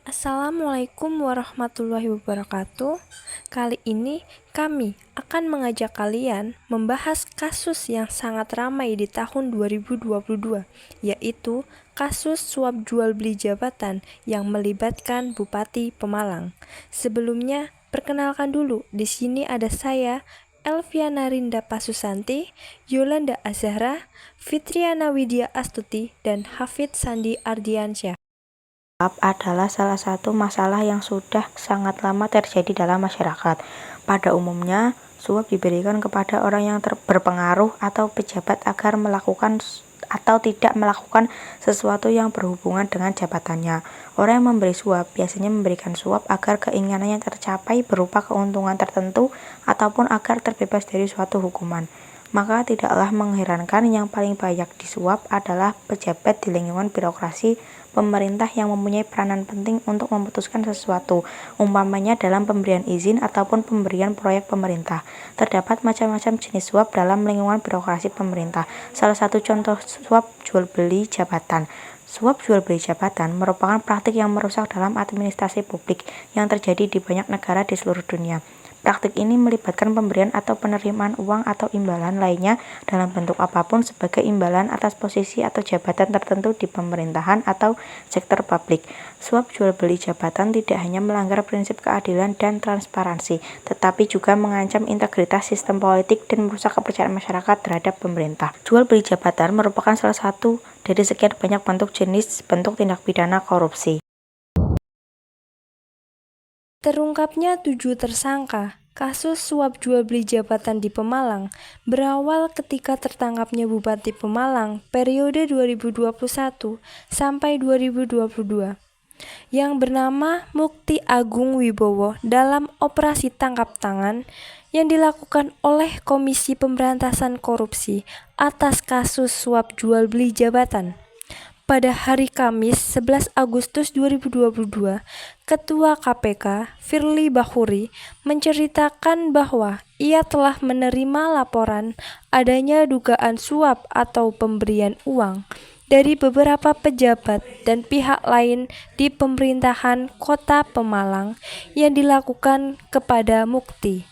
Assalamualaikum warahmatullahi wabarakatuh. Kali ini kami akan mengajak kalian membahas kasus yang sangat ramai di tahun 2022, yaitu kasus suap jual beli jabatan yang melibatkan Bupati Pemalang. Sebelumnya, perkenalkan dulu, di sini ada saya, Elviana Rinda Pasusanti, Yolanda Azahra, Fitriana Widya Astuti, dan Hafid Sandi Ardiansyah. Suap adalah salah satu masalah yang sudah sangat lama terjadi dalam masyarakat. Pada umumnya, suap diberikan kepada orang yang berpengaruh atau pejabat agar melakukan atau tidak melakukan sesuatu yang berhubungan dengan jabatannya. Orang yang memberi suap biasanya memberikan suap agar keinginannya tercapai berupa keuntungan tertentu ataupun agar terbebas dari suatu hukuman. Maka tidaklah mengherankan yang paling banyak disuap adalah pejabat di lingkungan birokrasi pemerintah yang mempunyai peranan penting untuk memutuskan sesuatu, umpamanya dalam pemberian izin ataupun pemberian proyek pemerintah. Terdapat macam-macam jenis suap dalam lingkungan birokrasi pemerintah. Salah satu contoh suap jual beli jabatan. Suap jual beli jabatan merupakan praktik yang merusak dalam administrasi publik yang terjadi di banyak negara di seluruh dunia. Praktik ini melibatkan pemberian atau penerimaan uang atau imbalan lainnya dalam bentuk apapun sebagai imbalan atas posisi atau jabatan tertentu di pemerintahan atau sektor publik. Suap jual beli jabatan tidak hanya melanggar prinsip keadilan dan transparansi, tetapi juga mengancam integritas sistem politik dan merusak kepercayaan masyarakat terhadap pemerintah. Jual beli jabatan merupakan salah satu dari sekian banyak jenis bentuk tindak pidana korupsi. Terungkapnya 7 tersangka kasus suap jual beli jabatan di Pemalang berawal ketika tertangkapnya Bupati Pemalang periode 2021 sampai 2022 yang bernama Mukti Agung Wibowo dalam operasi tangkap tangan yang dilakukan oleh Komisi Pemberantasan Korupsi atas kasus suap jual beli jabatan. Pada hari Kamis 11 Agustus 2022, Ketua KPK Firly Bahuri menceritakan bahwa ia telah menerima laporan adanya dugaan suap atau pemberian uang dari beberapa pejabat dan pihak lain di pemerintahan Kota Pemalang yang dilakukan kepada Mukti.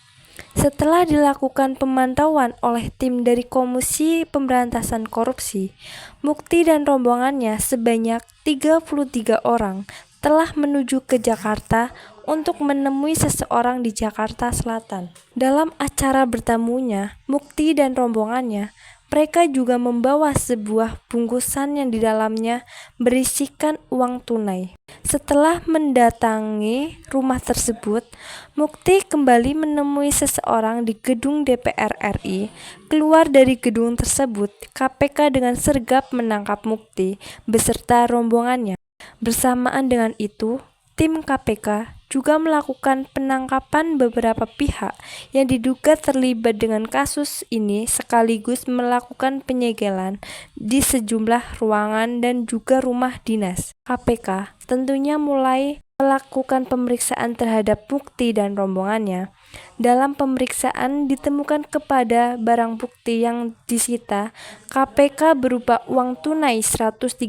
Setelah dilakukan pemantauan oleh tim dari Komisi Pemberantasan Korupsi, Mukti dan rombongannya sebanyak 33 orang telah menuju ke Jakarta untuk menemui seseorang di Jakarta Selatan. Dalam acara bertemunya, Mukti dan rombongannya, mereka juga membawa sebuah bungkusan yang di dalamnya berisikan uang tunai. Setelah mendatangi rumah tersebut, Mukti kembali menemui seseorang di gedung DPR RI. Keluar dari gedung tersebut, KPK dengan sergap menangkap Mukti beserta rombongannya. Bersamaan dengan itu, tim KPK juga melakukan penangkapan beberapa pihak yang diduga terlibat dengan kasus ini sekaligus melakukan penyegelan di sejumlah ruangan dan juga rumah dinas. KPK tentunya mulai melakukan pemeriksaan terhadap Mukti dan rombongannya. Dalam pemeriksaan ditemukan kepada barang bukti yang disita KPK berupa uang tunai 136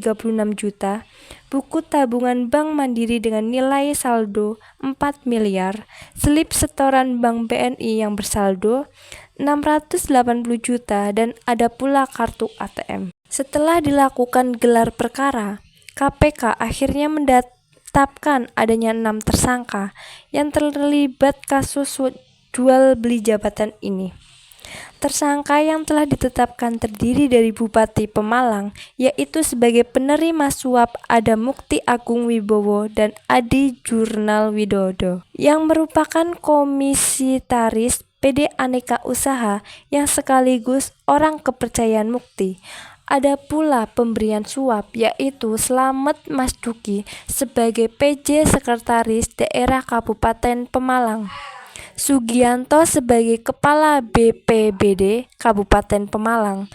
juta, buku tabungan Bank Mandiri dengan nilai saldo 4 miliar, slip setoran Bank BNI yang bersaldo 680 juta dan ada pula kartu ATM. Setelah dilakukan gelar perkara, KPK akhirnya menetapkan adanya 6 tersangka yang terlibat kasus jual beli jabatan ini. Tersangka yang telah ditetapkan terdiri dari Bupati Pemalang, yaitu sebagai penerima suap ada Mukti Agung Wibowo dan Adi Jurnal Widodo, yang merupakan komisaris PD Aneka Usaha yang sekaligus orang kepercayaan Mukti. Ada pula pemberian suap, yaitu Slamet Mas Duki sebagai PJ Sekretaris Daerah Kabupaten Pemalang, Sugianto sebagai Kepala BPBD Kabupaten Pemalang,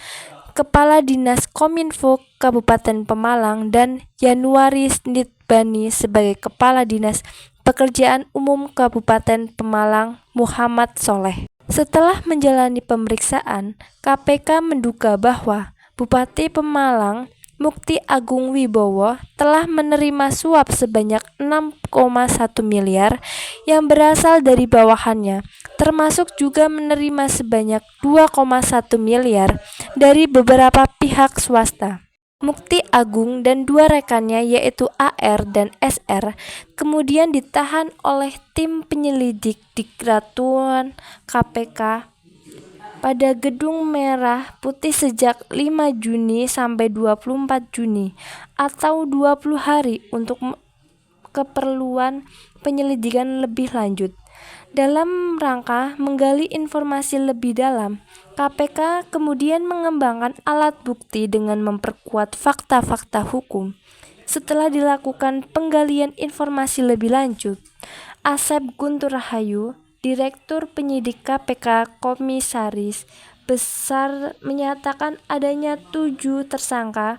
Kepala Dinas Kominfo Kabupaten Pemalang, dan Januari Nitbani sebagai Kepala Dinas Pekerjaan Umum Kabupaten Pemalang Muhammad Soleh. Setelah menjalani pemeriksaan, KPK menduga bahwa Bupati Pemalang Mukti Agung Wibowo telah menerima suap sebanyak 6,1 miliar yang berasal dari bawahannya, termasuk juga menerima sebanyak 2,1 miliar dari beberapa pihak swasta. Mukti Agung dan dua rekannya yaitu AR dan SR kemudian ditahan oleh tim penyelidik Direktorat KPK pada Gedung Merah Putih sejak 5 Juni sampai 24 Juni atau 20 hari untuk keperluan penyelidikan lebih lanjut. Dalam rangka menggali informasi lebih dalam, KPK kemudian mengembangkan alat bukti dengan memperkuat fakta-fakta hukum. Setelah dilakukan penggalian informasi lebih lanjut, Asep Guntur Rahayu, Direktur Penyidik KPK Komisaris Besar menyatakan adanya 7 tersangka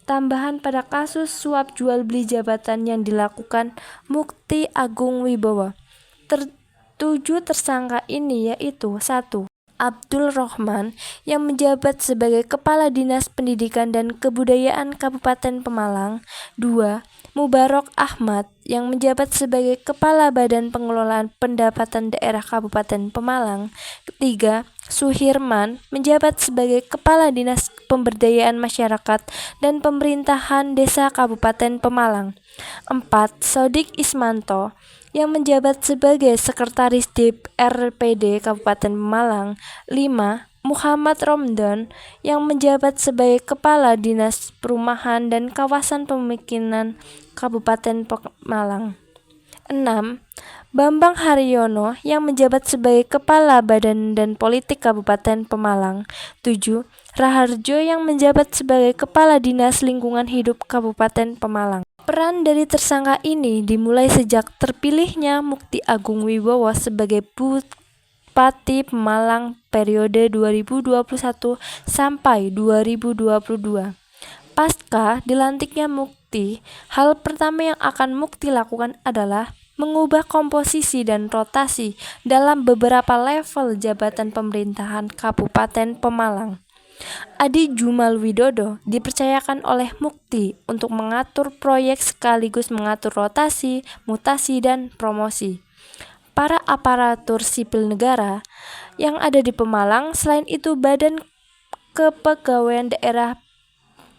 tambahan pada kasus suap jual beli jabatan yang dilakukan Mukti Agung Wibowo. 7 tersangka ini yaitu 1. Abdul Rohman yang menjabat sebagai Kepala Dinas Pendidikan dan Kebudayaan Kabupaten Pemalang. 2. Mubarok Ahmad yang menjabat sebagai Kepala Badan Pengelolaan Pendapatan Daerah Kabupaten Pemalang. 3. Suhirman menjabat sebagai Kepala Dinas Pemberdayaan Masyarakat dan Pemerintahan Desa Kabupaten Pemalang. 4. Sodik Ismanto yang menjabat sebagai Sekretaris DPRPD Kabupaten Pemalang. 5. Muhammad Romdan yang menjabat sebagai Kepala Dinas Perumahan dan Kawasan Pemukiman Kabupaten Pemalang. 6. Bambang Haryono yang menjabat sebagai Kepala Badan dan Politik Kabupaten Pemalang. 7. Raharjo yang menjabat sebagai Kepala Dinas Lingkungan Hidup Kabupaten Pemalang. Peran dari tersangka ini dimulai sejak terpilihnya Mukti Agung Wibowo sebagai Bupati Pemalang periode 2021 sampai 2022. Pasca dilantiknya Mukti, hal pertama yang akan Mukti lakukan adalah mengubah komposisi dan rotasi dalam beberapa level jabatan pemerintahan Kabupaten Pemalang. Adi Jumal Widodo dipercayakan oleh Mukti untuk mengatur proyek sekaligus mengatur rotasi, mutasi, dan promosi para aparatur sipil negara yang ada di Pemalang. Selain itu, Badan Kepegawaian Daerah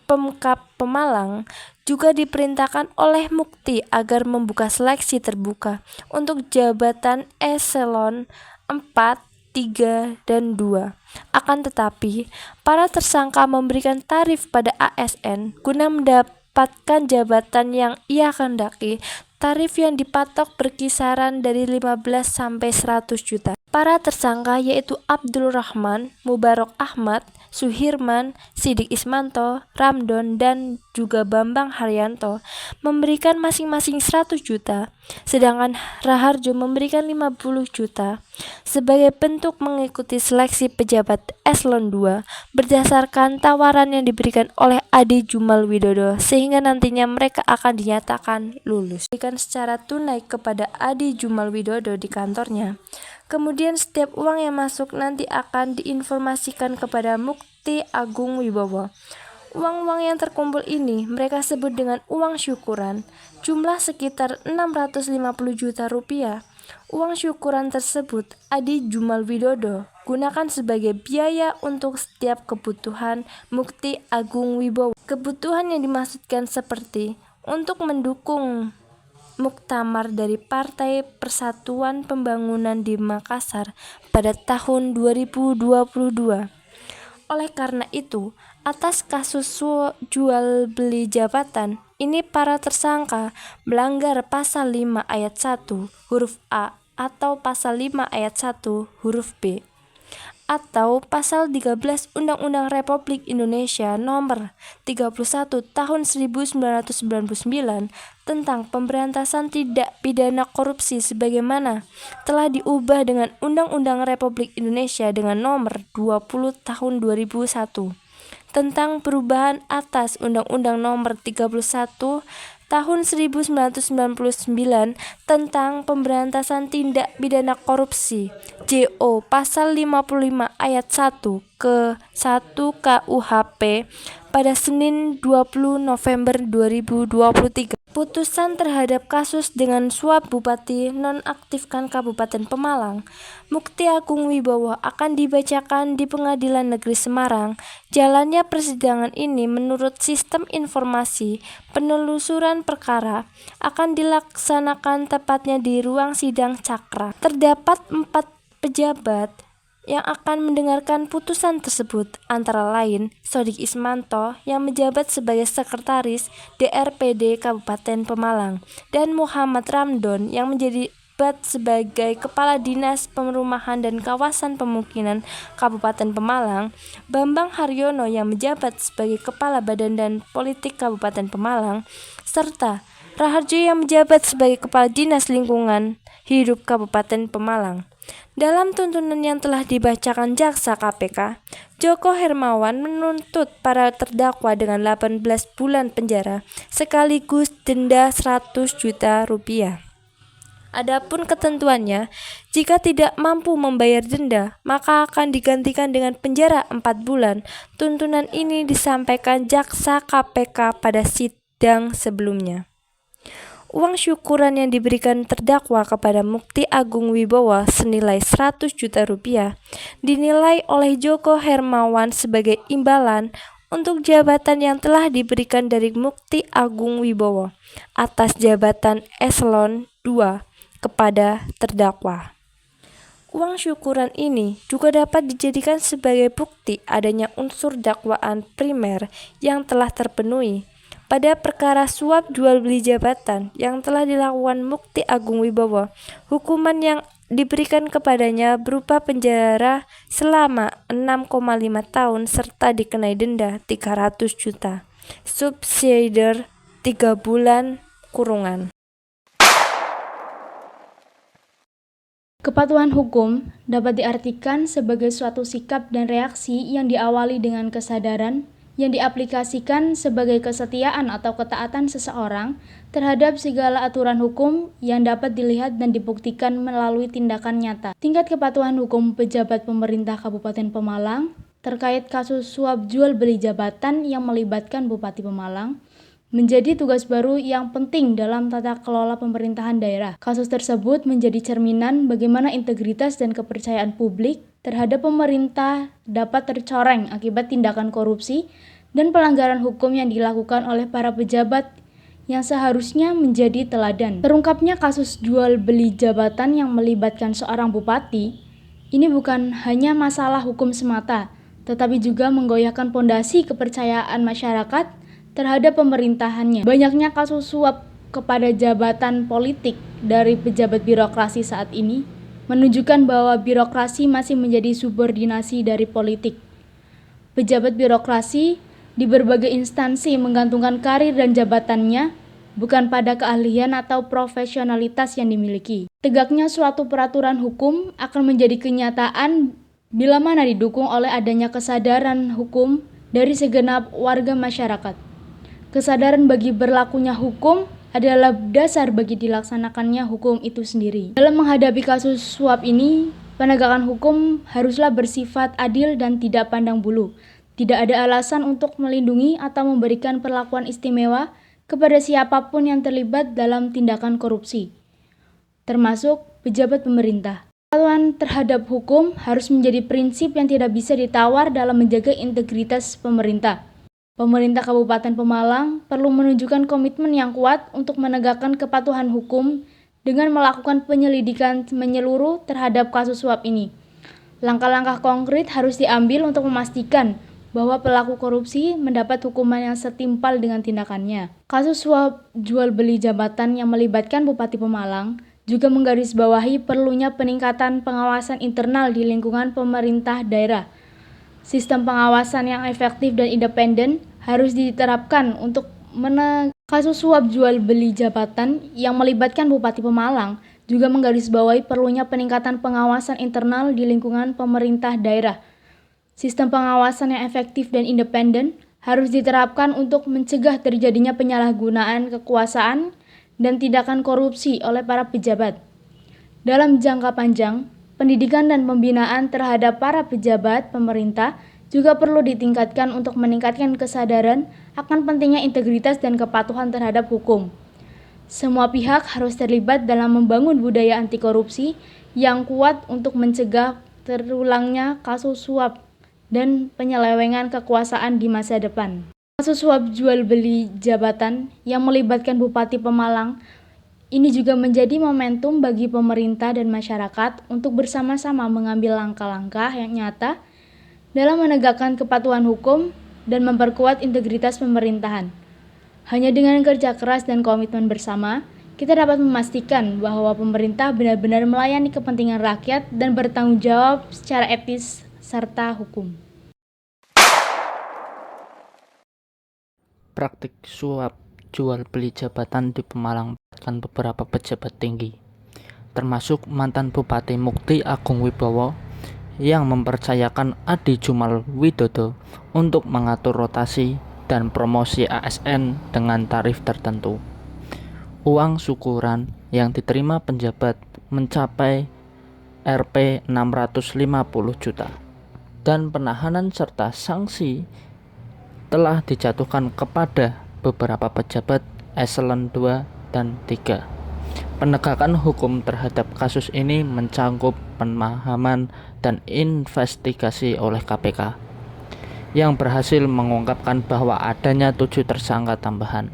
Pemkab Pemalang juga diperintahkan oleh Mukti agar membuka seleksi terbuka untuk jabatan eselon 4, 3, dan 2. Akan tetapi, para tersangka memberikan tarif pada ASN guna mendapatkan jabatan yang ia kehendaki. Tarif yang dipatok berkisaran dari 15 sampai 100 juta. Para tersangka yaitu Abdul Rahman, Mubarok Ahmad, Suhirman, Sidik Ismanto, Ramdon, dan juga Bambang Haryanto memberikan masing-masing 100 juta, sedangkan Raharjo memberikan 50 juta sebagai bentuk mengikuti seleksi pejabat eselon 2 berdasarkan tawaran yang diberikan oleh Adi Jumal Widodo, sehingga nantinya mereka akan dinyatakan lulus. Diberikan secara tunai kepada Adi Jumal Widodo di kantornya. Kemudian setiap uang yang masuk nanti akan diinformasikan kepada Mukti Agung Wibowo. Uang-uang yang terkumpul ini mereka sebut dengan uang syukuran, jumlah sekitar 650 juta rupiah. Uang syukuran tersebut Adi Jumal Widodo gunakan sebagai biaya untuk setiap kebutuhan Mukti Agung Wibowo. Kebutuhan yang dimaksudkan seperti untuk mendukung muktamar dari Partai Persatuan Pembangunan di Makassar pada tahun 2022. Oleh karena itu, atas kasus jual beli jabatan ini para tersangka melanggar pasal 5 ayat 1 huruf A atau pasal 5 ayat 1 huruf B atau pasal 13 Undang-Undang Republik Indonesia Nomor 31 Tahun 1999 tentang pemberantasan tindak pidana korupsi sebagaimana telah diubah dengan Undang-Undang Republik Indonesia dengan Nomor 20 Tahun 2001 tentang perubahan atas Undang-Undang Nomor 31 Tahun 1999 tentang pemberantasan tindak pidana korupsi JO pasal 55 ayat 1 ke-1 KUHP pada Senin 20 November 2023. Putusan terhadap kasus dengan suap Bupati nonaktifkan Kabupaten Pemalang, Mukti Agung Wibowo akan dibacakan di Pengadilan Negeri Semarang. Jalannya persidangan ini menurut sistem informasi penelusuran perkara akan dilaksanakan tepatnya di ruang sidang Cakra. Terdapat 4 pejabat yang akan mendengarkan putusan tersebut, antara lain Sodik Ismanto yang menjabat sebagai Sekretaris DRPD Kabupaten Pemalang dan Muhammad Ramdon yang menjabat sebagai Kepala Dinas Perumahan dan Kawasan Pemukiman Kabupaten Pemalang, Bambang Haryono yang menjabat sebagai Kepala Badan dan Politik Kabupaten Pemalang, serta Raharjo yang menjabat sebagai Kepala Dinas Lingkungan Hidup Kabupaten Pemalang. Dalam tuntunan yang telah dibacakan Jaksa KPK, Joko Hermawan menuntut para terdakwa dengan 18 bulan penjara sekaligus denda 100 juta rupiah. Adapun ketentuannya, jika tidak mampu membayar denda, maka akan digantikan dengan penjara 4 bulan. Tuntunan ini disampaikan Jaksa KPK pada sidang sebelumnya. Uang syukuran yang diberikan terdakwa kepada Mukti Agung Wibowo senilai 100 juta rupiah dinilai oleh Joko Hermawan sebagai imbalan untuk jabatan yang telah diberikan dari Mukti Agung Wibowo atas jabatan eselon 2 kepada terdakwa. Uang syukuran ini juga dapat dijadikan sebagai bukti adanya unsur dakwaan primer yang telah terpenuhi pada perkara suap jual beli jabatan yang telah dilakukan Mukti Agung Wibowo. Hukuman yang diberikan kepadanya berupa penjara selama 6,5 tahun serta dikenai denda 300 juta, subsidiar 3 bulan kurungan. Kepatuhan hukum dapat diartikan sebagai suatu sikap dan reaksi yang diawali dengan kesadaran yang diaplikasikan sebagai kesetiaan atau ketaatan seseorang terhadap segala aturan hukum yang dapat dilihat dan dibuktikan melalui tindakan nyata. Tingkat kepatuhan hukum pejabat pemerintah Kabupaten Pemalang terkait kasus suap jual beli jabatan yang melibatkan Bupati Pemalang menjadi tugas baru yang penting dalam tata kelola pemerintahan daerah. Kasus tersebut menjadi cerminan bagaimana integritas dan kepercayaan publik terhadap pemerintah dapat tercoreng akibat tindakan korupsi dan pelanggaran hukum yang dilakukan oleh para pejabat yang seharusnya menjadi teladan. Terungkapnya kasus jual beli jabatan yang melibatkan seorang bupati, ini bukan hanya masalah hukum semata, tetapi juga menggoyahkan pondasi kepercayaan masyarakat terhadap pemerintahannya. Banyaknya kasus suap kepada jabatan politik dari pejabat birokrasi saat ini menunjukkan bahwa birokrasi masih menjadi subordinasi dari politik. Pejabat birokrasi di berbagai instansi menggantungkan karir dan jabatannya bukan pada keahlian atau profesionalitas yang dimiliki. Tegaknya suatu peraturan hukum akan menjadi kenyataan bila mana didukung oleh adanya kesadaran hukum dari segenap warga masyarakat. Kesadaran bagi berlakunya hukum adalah dasar bagi dilaksanakannya hukum itu sendiri. Dalam menghadapi kasus suap ini, penegakan hukum haruslah bersifat adil dan tidak pandang bulu. Tidak ada alasan untuk melindungi atau memberikan perlakuan istimewa kepada siapapun yang terlibat dalam tindakan korupsi, termasuk pejabat pemerintah. Kepatuhan terhadap hukum harus menjadi prinsip yang tidak bisa ditawar dalam menjaga integritas pemerintah. Pemerintah Kabupaten Pemalang perlu menunjukkan komitmen yang kuat untuk menegakkan kepatuhan hukum dengan melakukan penyelidikan menyeluruh terhadap kasus suap ini. Langkah-langkah konkret harus diambil untuk memastikan bahwa pelaku korupsi mendapat hukuman yang setimpal dengan tindakannya. Kasus suap jual beli jabatan yang melibatkan Bupati Pemalang juga menggarisbawahi perlunya peningkatan pengawasan internal di lingkungan pemerintah daerah. Sistem pengawasan yang efektif dan independen harus diterapkan untuk kasus suap jual beli jabatan yang melibatkan Bupati Pemalang juga menggarisbawahi perlunya peningkatan pengawasan internal di lingkungan pemerintah daerah. Sistem pengawasan yang efektif dan independen harus diterapkan untuk mencegah terjadinya penyalahgunaan kekuasaan dan tindakan korupsi oleh para pejabat. Dalam jangka panjang, pendidikan dan pembinaan terhadap para pejabat pemerintah juga perlu ditingkatkan untuk meningkatkan kesadaran akan pentingnya integritas dan kepatuhan terhadap hukum. Semua pihak harus terlibat dalam membangun budaya anti korupsi yang kuat untuk mencegah terulangnya kasus suap dan penyelewengan kekuasaan di masa depan. Kasus suap jual beli jabatan yang melibatkan Bupati Pemalang ini juga menjadi momentum bagi pemerintah dan masyarakat untuk bersama-sama mengambil langkah-langkah yang nyata dalam menegakkan kepatuhan hukum dan memperkuat integritas pemerintahan. Hanya dengan kerja keras dan komitmen bersama, kita dapat memastikan bahwa pemerintah benar-benar melayani kepentingan rakyat dan bertanggung jawab secara etis serta hukum. Praktik suap jual beli jabatan di Pemalang melibatkan beberapa pejabat tinggi, termasuk mantan Bupati Mukti Agung Wibowo yang mempercayakan Adi Jumal Widodo untuk mengatur rotasi dan promosi ASN dengan tarif tertentu. Uang syukuran yang diterima penjabat mencapai Rp 650 juta dan penahanan serta sanksi telah dijatuhkan kepada beberapa pejabat eselon 2 dan 3. Penegakan hukum terhadap kasus ini mencangkup pemahaman dan investigasi oleh KPK yang berhasil mengungkapkan bahwa adanya 7 tersangka tambahan,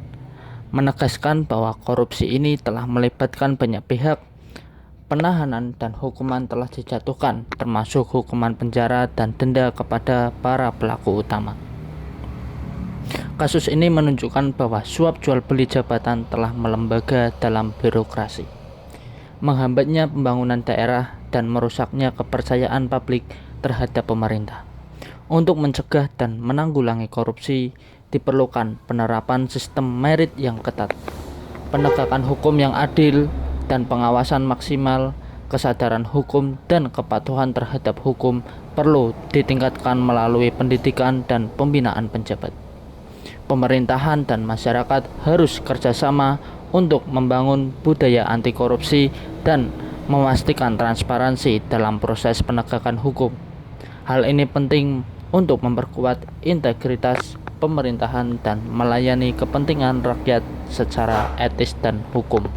menegaskan bahwa korupsi ini telah melibatkan banyak pihak. Penahanan dan hukuman telah dijatuhkan, termasuk hukuman penjara dan denda kepada para pelaku utama. Kasus ini menunjukkan bahwa suap jual beli jabatan telah melembaga dalam birokrasi, menghambatnya pembangunan daerah dan merusaknya kepercayaan publik terhadap pemerintah. Untuk mencegah dan menanggulangi korupsi, diperlukan penerapan sistem merit yang ketat, penegakan hukum yang adil, dan pengawasan maksimal. Kesadaran hukum dan kepatuhan terhadap hukum perlu ditingkatkan melalui pendidikan dan pembinaan penjabat. Pemerintahan dan masyarakat harus kerjasama untuk membangun budaya anti korupsi dan memastikan transparansi dalam proses penegakan hukum. Hal ini penting untuk memperkuat integritas pemerintahan dan melayani kepentingan rakyat secara etis dan hukum.